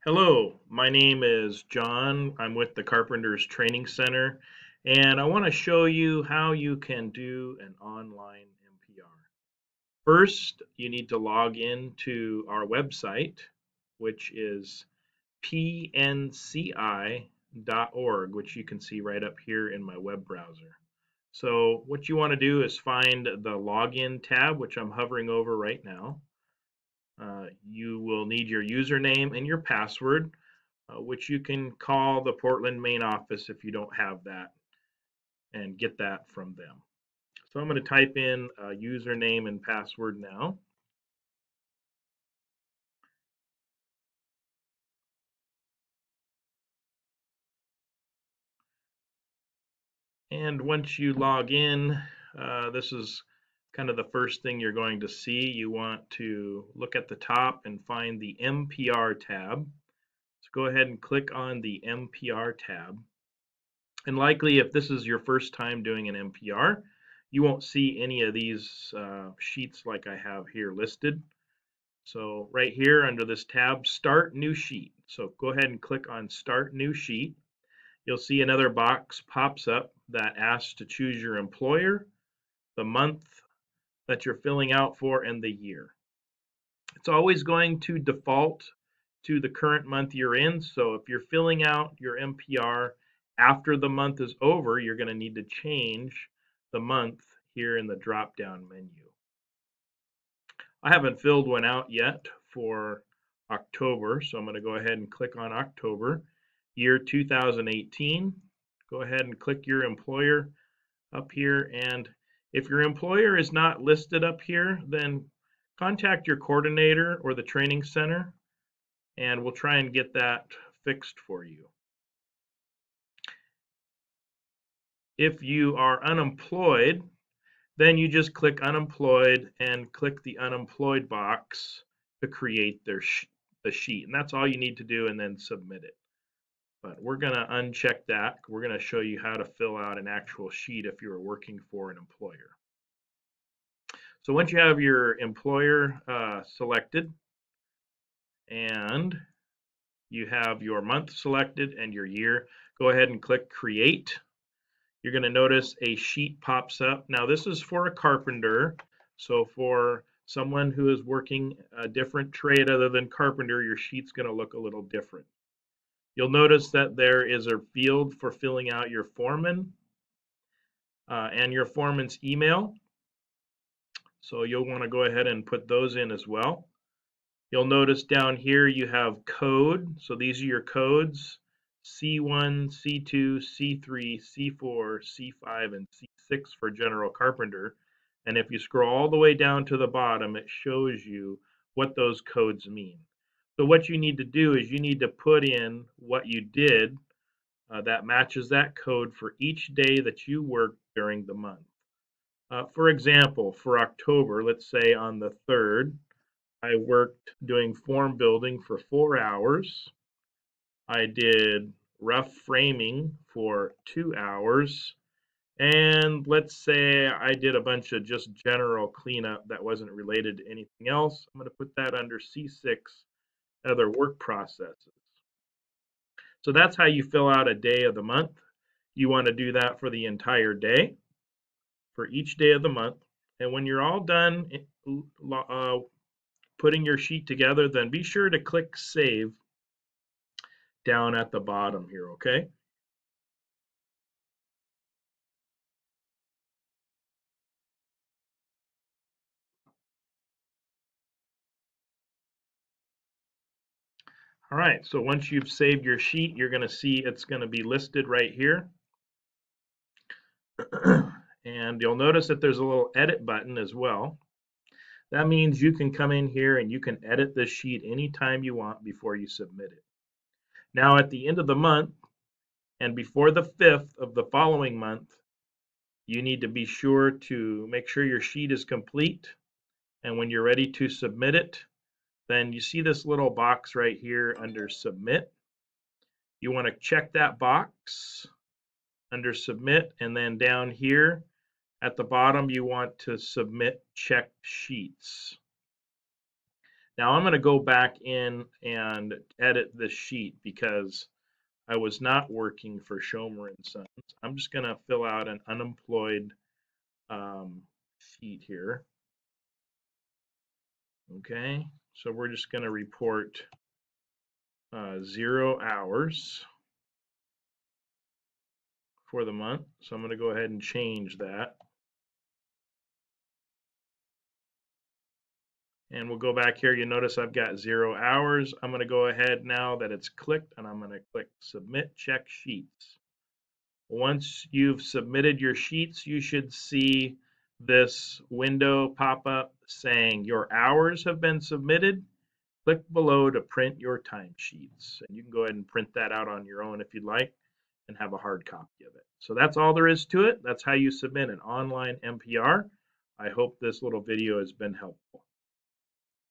Hello, my name is John. I'm with the Carpenters Training Center, and I want to show you how you can do an online MPR. First, you need to log in to our website, which is pnci.org, which you can see right up here in my web browser. So what you want to do is find the Login tab, which I'm hovering over right now. You will need your username and your password, which you can call the Portland main office if you don't have that and get that from them. So I'm going to type in a username and password now. And once you log in, this is kind of the first thing you're going to see. You want to look at the top and find the MPR tab. So go ahead and click on the MPR tab. And likely, if this is your first time doing an MPR, you won't see any of these sheets like I have here listed. So right here under this tab, Start New Sheet. So go ahead and click on Start New Sheet. You'll see another box pops up that asks to choose your employer, the month that you're filling out for, and the year. It's always going to default to the current month you're in. So if you're filling out your MPR after the month is over, you're going to need to change the month here in the drop-down menu. I haven't filled one out yet for October, so I'm going to go ahead and click on October, year 2018. Go ahead and click your employer up here, and if your employer is not listed up here, then contact your coordinator or the training center, and we'll try and get that fixed for you. If you are unemployed, then you just click unemployed and click the unemployed box to create the sheet. And that's all you need to do, and then submit it. But we're going to uncheck that. We're going to show you how to fill out an actual sheet if you're working for an employer. So once you have your employer selected and you have your month selected and your year, go ahead and click Create. You're going to notice a sheet pops up. Now this is for a carpenter, so for someone who is working a different trade other than carpenter, your sheet's going to look a little different. You'll notice that there is a field for filling out your foreman and your foreman's email. So you'll want to go ahead and put those in as well. You'll notice down here you have code. So these are your codes: C1, C2, C3, C4, C5, and C6 for general carpenter. And if you scroll all the way down to the bottom, it shows you what those codes mean. So what you need to do is you need to put in what you did that matches that code for each day that you worked during the month. For example, for October, let's say on the 3rd, I worked doing form building for 4 hours. I did rough framing for 2 hours. And let's say I did a bunch of just general cleanup that wasn't related to anything else. I'm going to put that under C6, other work processes. So that's how you fill out a day of the month. You want to do that for the entire day, for each day of the month. And when you're all done putting your sheet together, then be sure to click Save down at the bottom here, okay? All right, so once you've saved your sheet, you're going to see it's going to be listed right here. And you'll notice that there's a little edit button as well. That means you can come in here and you can edit this sheet anytime you want before you submit it. Now at the end of the month and before the 5th of the following month, you need to be sure to make sure your sheet is complete. And when you're ready to submit it, then you see this little box right here under Submit. You want to check that box under Submit, and then down here at the bottom you want to submit checked sheets. Now I'm going to go back in and edit this sheet because I was not working for Schomer and Sons. I'm just going to fill out an unemployed sheet here. Okay, so we're just going to report 0 hours for the month. So I'm going to go ahead and change that. And we'll go back here. You notice I've got 0 hours. I'm going to go ahead now that it's clicked, and I'm going to click Submit Check Sheets. Once you've submitted your sheets, you should see this window pop up saying your hours have been submitted. Click below to print your timesheets. And you can go ahead and print that out on your own if you'd like and have a hard copy of it. So that's all there is to it. That's how you submit an online MPR. I hope this little video has been helpful.